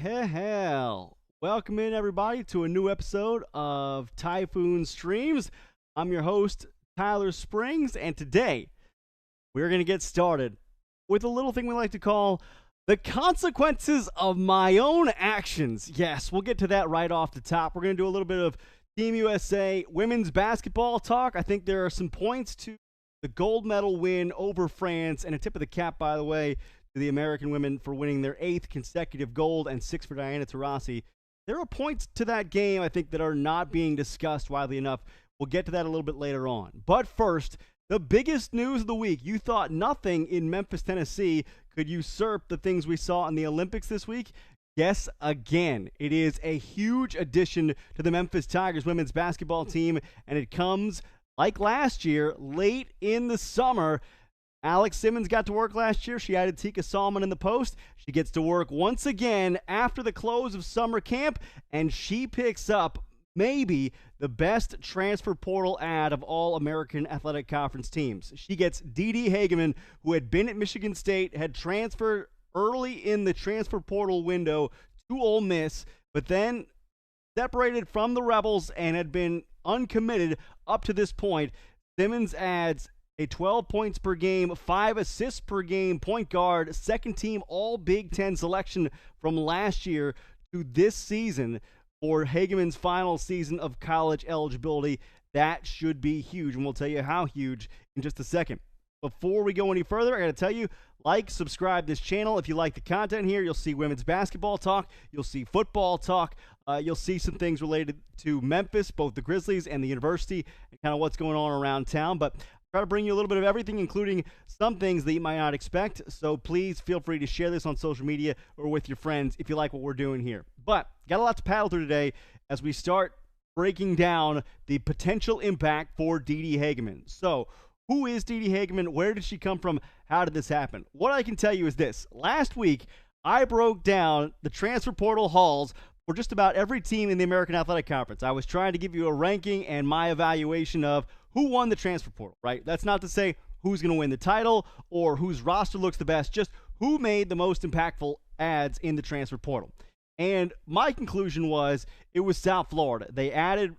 Well, welcome in everybody to a new episode of Typhoon Streams. I'm your host, Tyler Springs, and today we're going to get started with a little thing we like to call the consequences of my own actions. Yes, we'll get to that right off the top. We're going to do a little bit of Team USA women's basketball talk. I think there are some points to the gold medal win over France, and a tip of the cap, by the way, to the American women for winning their 8th consecutive gold and 6 for Diana Taurasi. There are points to that game, I think, that are not being discussed widely enough. We'll get to that a little bit later on. But first, the biggest news of the week. You thought nothing in Memphis, Tennessee could usurp the things we saw in the Olympics this week? Guess again. It is a huge addition to the Memphis Tigers women's basketball team, and it comes, like last year, late in the summer. Alex Simmons got to work last year. She added Tika Salmon in the post. She gets to work once again after the close of summer camp, and she picks up maybe the best transfer portal ad of all American Athletic Conference teams. She gets DeeDee Hagemann, who had been at Michigan State, had transferred early in the transfer portal window to Ole Miss, but then separated from the Rebels and had been uncommitted up to this point. Simmons adds a 12 points per game, 5 assists per game point guard, second team all Big Ten selection from last year to this season for Hagemann's final season of college eligibility. That should be huge, and we'll tell you how huge in just a second. Before we go any further, I got to tell you, like, subscribe this channel. If you like the content here, you'll see women's basketball talk, you'll see football talk, you'll see some things related to Memphis, both the Grizzlies and the university, and kind of what's going on around town. But try to bring you a little bit of everything, including some things that you might not expect. So please feel free to share this on social media or with your friends if you like what we're doing here. But got a lot to paddle through today as we start breaking down the potential impact for DeeDee Hagemann. So who is DeeDee Hagemann? Where did she come from? How did this happen? What I can tell you is this. Last week, I broke down the transfer portal hauls for just about every team in the American Athletic Conference. I was trying to give you a ranking and my evaluation of who won the transfer portal, right? That's not to say who's going to win the title or whose roster looks the best, just who made the most impactful ads in the transfer portal. And my conclusion was it was South Florida. They added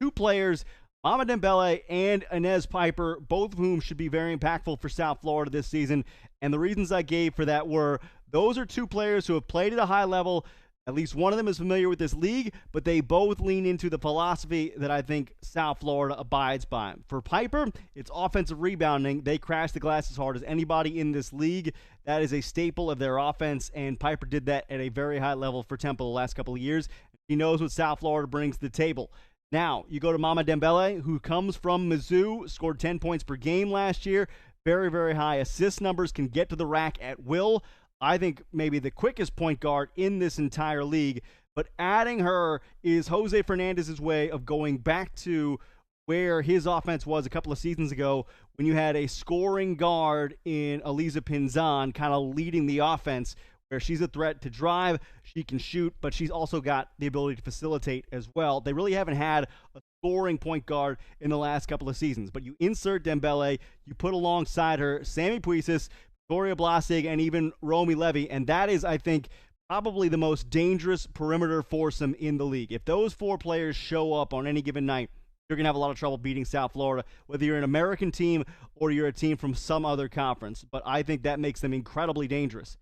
2 players, Mama Dembele and Inez Piper, both of whom should be very impactful for South Florida this season. And the reasons I gave for that were those are 2 players who have played at a high level. At least one of them is familiar with this league, but they both lean into the philosophy that I think South Florida abides by. For Piper, it's offensive rebounding. They crash the glass as hard as anybody in this league. That is a staple of their offense, and Piper did that at a very high level for Temple the last couple of years. He knows what South Florida brings to the table. Now, you go to Mama Dembele, who comes from Mizzou, scored 10 points per game last year. Very, very high assist numbers, can get to the rack at will. I think maybe the quickest point guard in this entire league, but adding her is Jose Fernandez's way of going back to where his offense was a couple of seasons ago when you had a scoring guard in Elisa Pinzan kind of leading the offense, where she's a threat to drive, she can shoot, but she's also got the ability to facilitate as well. They really haven't had a scoring point guard in the last couple of seasons, but you insert Dembele, you put alongside her Sammy Puisis, Victoria Blasig, and even Romy Levy, and that is, I think, probably the most dangerous perimeter foursome in the league. If those 4 players show up on any given night, you're going to have a lot of trouble beating South Florida, whether you're an American team or you're a team from some other conference. But I think that makes them incredibly dangerous.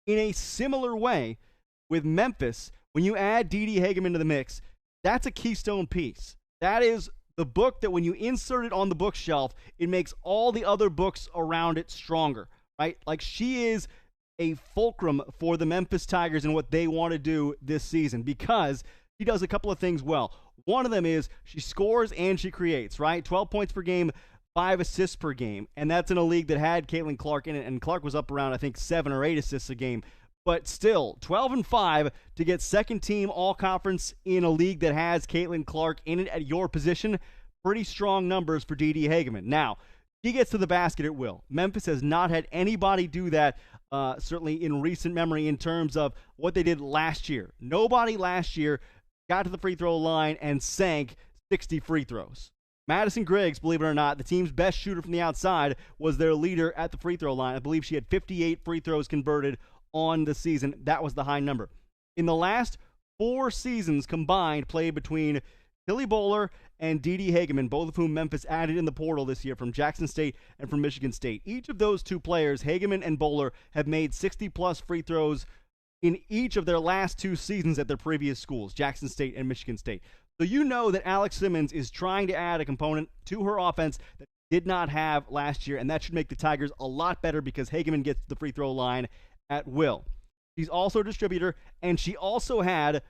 In a similar way, with Memphis, when you add DeeDee Hagemann to the mix, that's a keystone piece. That is the book that when you insert it on the bookshelf, it makes all the other books around it stronger. Right? Like, she is a fulcrum for the Memphis Tigers and what they want to do this season, because she does a couple of things well. One of them is she scores and she creates, right? 12 points per game, 5 assists per game. And that's in a league that had Caitlin Clark in it, and Clark was up around, I think, 7 or 8 assists a game. But still, 12 and 5 to get second team all-conference in a league that has Caitlin Clark in it at your position. Pretty strong numbers for DeeDee Hagemann. Now, she gets to the basket at will. Memphis has not had anybody do that, certainly in recent memory, in terms of what they did last year. Nobody last year got to the free throw line and sank 60 free throws. Madison Griggs, believe it or not, the team's best shooter from the outside, was their leader at the free throw line. I believe she had 58 free throws converted on the season. That was the high number. in the last 4 seasons combined played between Tilly Bowler and DeeDee Hagemann, both of whom Memphis added in the portal this year from Jackson State and from Michigan State. Each of those two players, Hagemann and Bowler, have made 60-plus free throws in each of their last 2 seasons at their previous schools, Jackson State and Michigan State. So you know that Alex Simmons is trying to add a component to her offense that did not have last year, and that should make the Tigers a lot better because Hagemann gets the free throw line at will. She's also a distributor, and she also had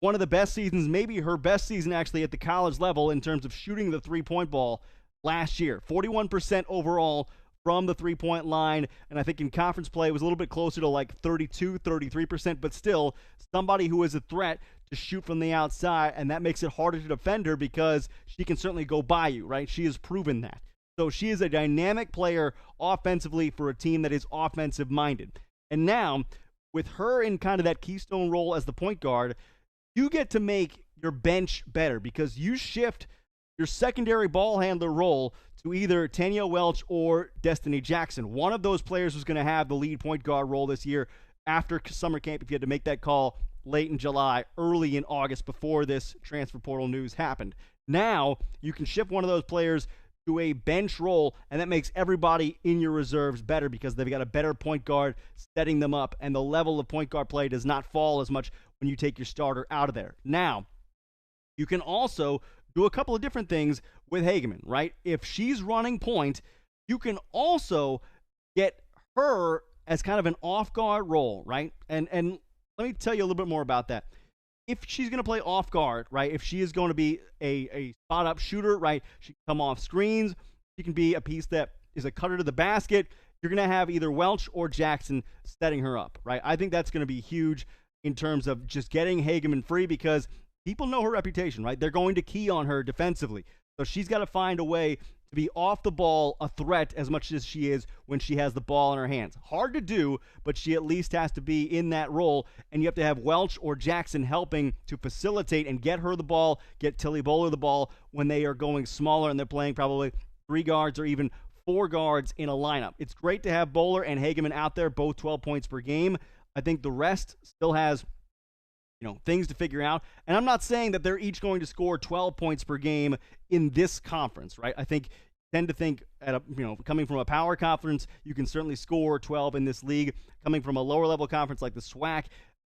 one of the best seasons, maybe her best season actually at the college level in terms of shooting the three-point ball last year. 41% overall from the three-point line, and I think in conference play it was a little bit closer to like 32, 33%, but still somebody who is a threat to shoot from the outside, and that makes it harder to defend her because she can certainly go by you, right? She has proven that. So she is a dynamic player offensively for a team that is offensive-minded. And now, with her in kind of that keystone role as the point guard, you get to make your bench better because you shift your secondary ball handler role to either Tanya Welch or Destiny Jackson. One of those players was going to have the lead point guard role this year after summer camp if you had to make that call late in July, early in August before this transfer portal news happened. Now you can shift one of those players to a bench role, and that makes everybody in your reserves better because they've got a better point guard setting them up, and the level of point guard play does not fall as much when you take your starter out of there. Now, you can also do a couple of different things with Hagemann, right? If she's running point, you can also get her as kind of an off-guard role, right? And let me tell you a little bit more about that. If she's going to play off guard, right, if she is going to be a spot-up shooter, right, she can come off screens, she can be a piece that is a cutter to the basket, you're going to have either Welch or Jackson setting her up, right? I think that's going to be huge in terms of just getting Hagemann free because people know her reputation, right? They're going to key on her defensively. So she's got to find a way to be off the ball a threat as much as she is when she has the ball in her hands. Hard to do, but she at least has to be in that role, and you have to have Welch or Jackson helping to facilitate and get her the ball, get Tilly Bowler the ball when they are going smaller and they're playing probably 3 guards or even 4 guards in a lineup. It's great to have Bowler and Hagemann out there, both 12 points per game. I think the rest still has things to figure out. And I'm not saying that they're each going to score 12 points per game in this conference, right? I tend to think coming from a power conference, you can certainly score 12 in this league. Coming from a lower level conference like the SWAC,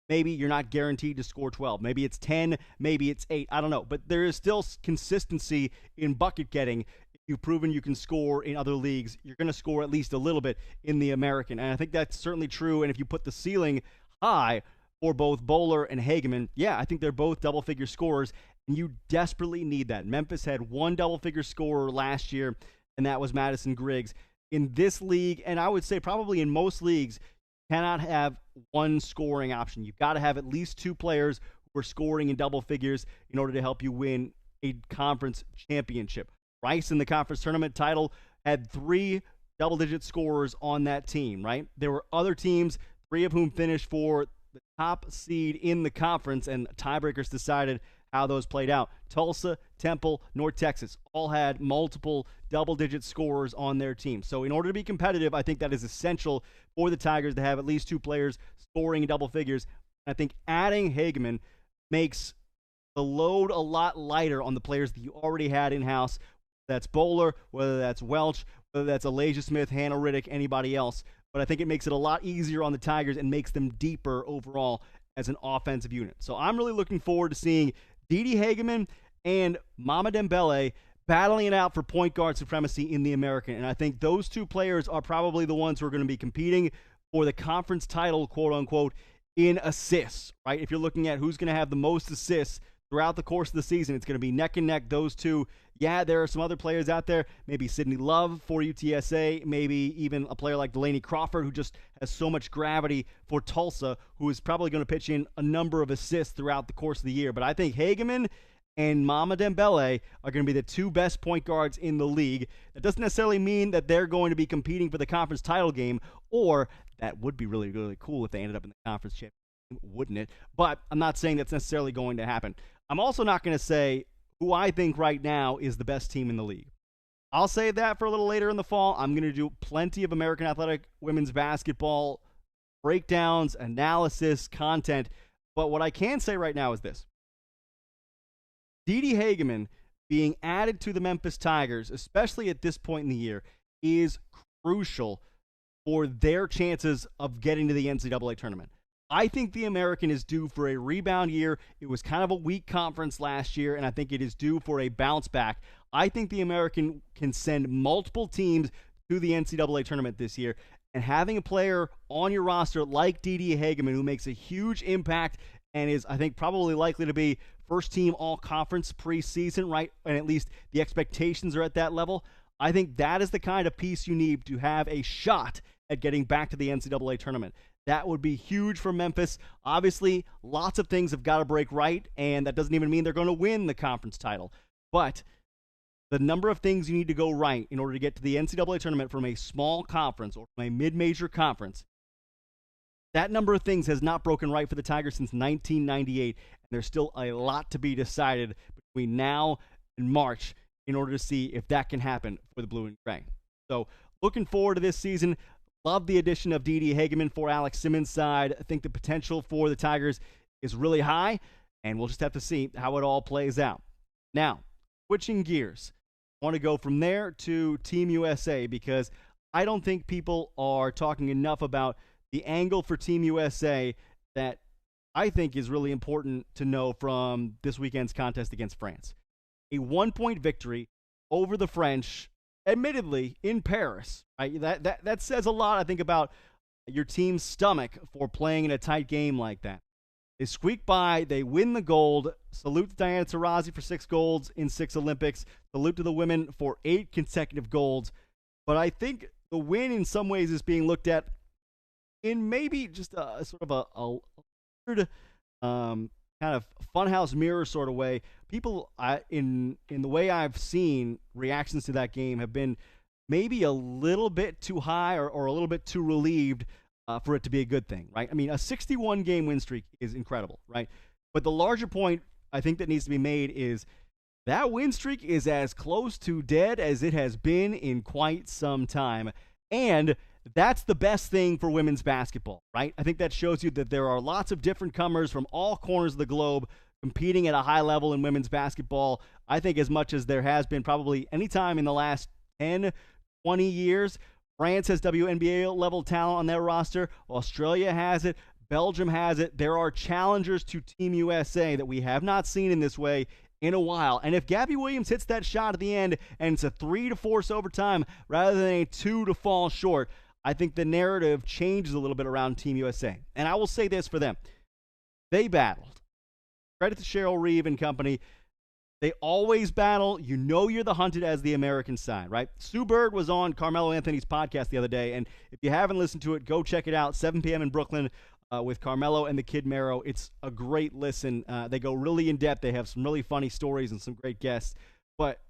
maybe you're not guaranteed to score 12. Maybe it's 10, maybe it's 8. I don't know. But there is still consistency in bucket getting. If you've proven you can score in other leagues, you're going to score at least a little bit in the American. And I think that's certainly true. And if you put the ceiling high for both Bowler and Hagemann, yeah, I think they're both double-figure scorers, and you desperately need that. Memphis had one double-figure scorer last year, and that was Madison Griggs. In this league, and I would say probably in most leagues, you cannot have one scoring option. You've got to have at least 2 players who are scoring in double figures in order to help you win a conference championship. Rice in the conference tournament title had 3 double-digit scorers on that team, right? There were other teams, 3 of whom finished for the top seed in the conference, and tiebreakers decided how those played out. Tulsa, Temple, North Texas all had multiple double-digit scorers on their team. So in order to be competitive, I think that is essential for the Tigers to have at least 2 players scoring in double figures. I think adding Hagemann makes the load a lot lighter on the players that you already had in-house. That's Bowler, whether that's Welch, whether that's Alasia Smith, Hannah Riddick, anybody else. But I think it makes it a lot easier on the Tigers and makes them deeper overall as an offensive unit. So I'm really looking forward to seeing DeeDee Hagemann and Mama Dembele battling it out for point guard supremacy in the American. And I think those 2 players are probably the ones who are going to be competing for the conference title, quote-unquote, in assists, right? If you're looking at who's going to have the most assists throughout the course of the season, it's going to be neck and neck, those 2. Yeah, there are some other players out there, maybe Sydney Love for UTSA, maybe even a player like Delaney Crawford, who just has so much gravity for Tulsa, who is probably going to pitch in a number of assists throughout the course of the year. But I think Hagemann and Mama Dembele are going to be the 2 best point guards in the league. That doesn't necessarily mean that they're going to be competing for the conference title game, or that would be really, really cool if they ended up in the conference championship, wouldn't it? But I'm not saying that's necessarily going to happen. I'm also not going to say who I think right now is the best team in the league. I'll save that for a little later in the fall. I'm going to do plenty of American Athletic women's basketball breakdowns, analysis, content But what I can say right now is this. DeeDee Hagemann being added to the Memphis Tigers, especially at this point in the year, is crucial for their chances of getting to the NCAA tournament. I think the American is due for a rebound year. It was kind of a weak conference last year, and I think it is due for a bounce back. I think the American can send multiple teams to the NCAA tournament this year, and having a player on your roster like DeeDee Hagemann, who makes a huge impact and is, I think, probably likely to be first team all-conference preseason, right? And at least the expectations are at that level. I think that is the kind of piece you need to have a shot at getting back to the NCAA tournament. That would be huge for Memphis. Obviously, lots of things have got to break right, and that doesn't even mean they're going to win the conference title. But the number of things you need to go right in order to get to the NCAA tournament from a small conference or from a mid-major conference, that number of things has not broken right for the Tigers since 1998, and there's still a lot to be decided between now and March in order to see if that can happen for the Blue and Gray. So, looking forward to this season. Love the addition of DeeDee Hagemann for Alex Simmons' side. I think the potential for the Tigers is really high, and we'll just have to see how it all plays out. Now, switching gears, I want to go from there to Team USA because I don't think people are talking enough about the angle for Team USA that I think is really important to know from this weekend's contest against France. A 1-point victory over the French, admittedly, in Paris. Right? That says a lot, I think, about your team's stomach for playing in a tight game like that. They squeak by. They win the gold. Salute to Diana Taurasi for 6 golds in 6 Olympics. Salute to the women for 8 consecutive golds. But I think the win in some ways is being looked at in maybe just a sort of a weird kind of funhouse mirror sort of way. People, in the way I've seen reactions to that game, have been maybe a little bit too high or a little bit too relieved for it to be a good thing, right? I mean, a 61-game win streak is incredible, right? But the larger point I think that needs to be made is that win streak is as close to dead as it has been in quite some time. And that's the best thing for women's basketball, right? I think that shows you that there are lots of different comers from all corners of the globe competing at a high level in women's basketball. I think as much as there has been probably any time in the last 10, 20 years. France has WNBA level talent on their roster. Australia has it. Belgium has it. There are challengers to Team USA that we have not seen in this way in a while. And if Gabby Williams hits that shot at the end and it's a 3 to force overtime rather than a 2 to fall short, I think the narrative changes a little bit around Team USA. And I will say this for them. They battled. Credit to Cheryl Reeve and company. They always battle. You know you're the hunted as the American side, right? Sue Bird was on Carmelo Anthony's podcast the other day, and if you haven't listened to it, go check it out. 7 p.m. in Brooklyn with Carmelo and the Kid Mero. It's a great listen. They go really in depth. They have some really funny stories and some great guests. But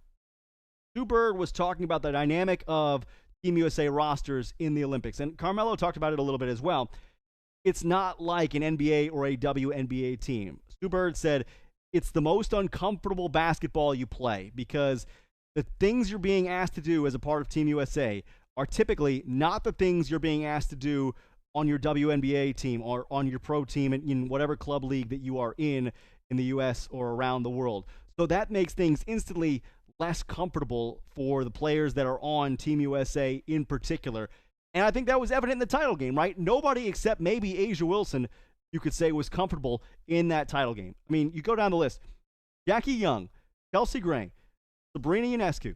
Sue Bird was talking about the dynamic of Team USA rosters in the Olympics, and Carmelo talked about it a little bit as well. It's not like an NBA or a WNBA team. Sue Bird said, it's the most uncomfortable basketball you play because the things you're being asked to do as a part of Team USA are typically not the things you're being asked to do on your WNBA team or on your pro team in whatever club league that you are in the U.S. or around the world. So that makes things instantly less comfortable for the players that are on Team USA in particular. And I think that was evident in the title game, right? Nobody except maybe Asia Wilson, you could say, was comfortable in that title game. I mean, you go down the list. Jackie Young, Kelsey Gray, Sabrina Ionescu,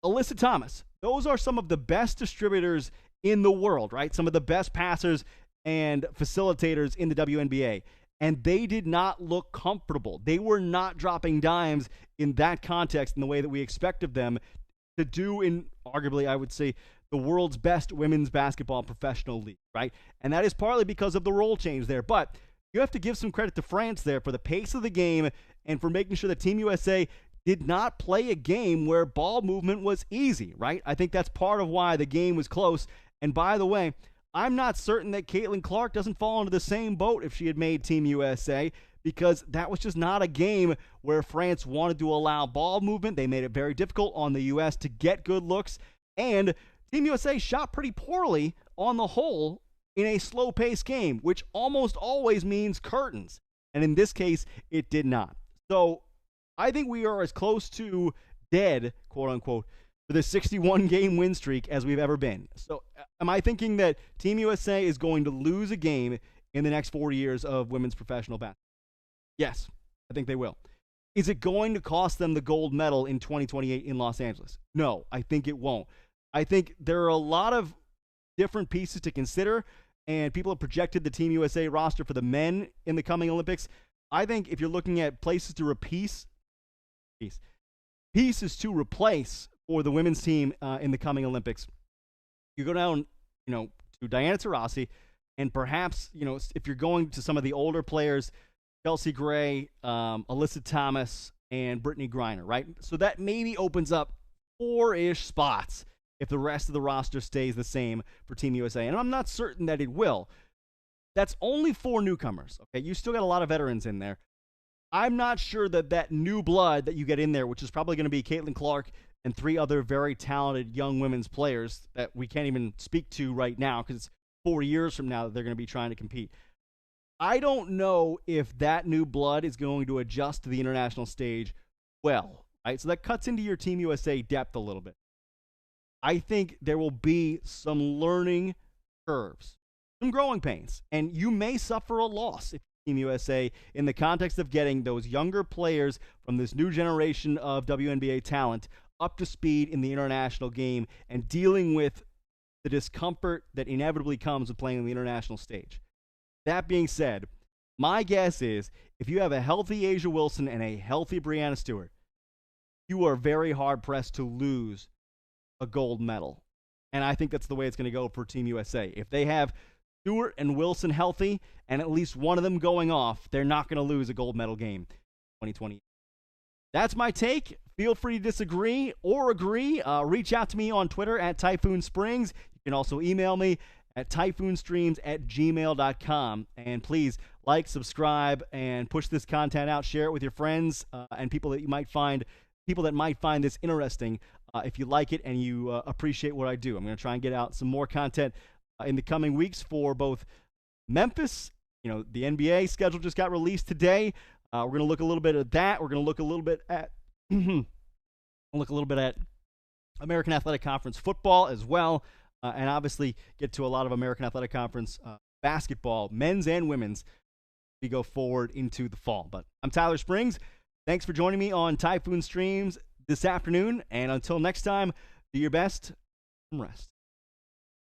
Alyssa Thomas. Those are some of the best distributors in the world, right? Some of the best passers and facilitators in the WNBA. And they did not look comfortable. They were not dropping dimes in that context in the way that we expect of them to do in, arguably, I would say, the world's best women's basketball professional league, right? And that is partly because of the role change there. But you have to give some credit to France there for the pace of the game and for making sure that Team USA did not play a game where ball movement was easy, right? I think that's part of why the game was close. And by the way, I'm not certain that Caitlin Clark doesn't fall into the same boat if she had made Team USA, because that was just not a game where France wanted to allow ball movement. They made it very difficult on the U.S. to get good looks, and Team USA shot pretty poorly on the whole in a slow-paced game, which almost always means curtains. And in this case, it did not. So I think we are as close to dead, quote unquote, for the 61-game win streak as we've ever been. So am I thinking that Team USA is going to lose a game in the next 4 years of women's professional basketball? Yes, I think they will. Is it going to cost them the gold medal in 2028 in Los Angeles? No, I think it won't. I think there are a lot of different pieces to consider, and people have projected the Team USA roster for the men in the coming Olympics. I think if you're looking at places to pieces to replace for the women's team in the coming Olympics, you go down, to Diana Taurasi, and perhaps, if you're going to some of the older players, Chelsea Gray, Alyssa Thomas, and Brittany Griner, right? So that maybe opens up 4-ish spots if the rest of the roster stays the same for Team USA. And I'm not certain that it will. That's only 4 newcomers, okay? You still got a lot of veterans in there. I'm not sure that new blood that you get in there, which is probably going to be Caitlin Clark and 3 other very talented young women's players that we can't even speak to right now because it's 4 years from now that they're going to be trying to compete. I don't know if that new blood is going to adjust to the international stage well, right? So that cuts into your Team USA depth a little bit. I think there will be some learning curves, some growing pains, and you may suffer a loss if Team USA in the context of getting those younger players from this new generation of WNBA talent up to speed in the international game and dealing with the discomfort that inevitably comes with playing on the international stage. That being said, my guess is if you have a healthy A'ja Wilson and a healthy Breanna Stewart, you are very hard-pressed to lose a gold medal. And I think that's the way it's going to go for Team USA. If they have Stewart and Wilson healthy and at least one of them going off, they're not going to lose a gold medal game in 2020. That's my take. Feel free to disagree or agree. Reach out to me on Twitter at Typhoon Springs. You can also email me at typhoonstreams@gmail.com. And please like, subscribe, and push this content out. Share it with your friends and people that might find this interesting. If you like it and you appreciate what I do, I'm going to try and get out some more content in the coming weeks for both Memphis. The NBA schedule just got released today. We're going to look a little bit at that. We're going to look a little bit at American Athletic Conference football as well. And obviously get to a lot of American Athletic Conference basketball, men's and women's, we go forward into the fall. But I'm Tyler Springs. Thanks for joining me on Typhoon Streams this afternoon. And until next time, do your best and rest.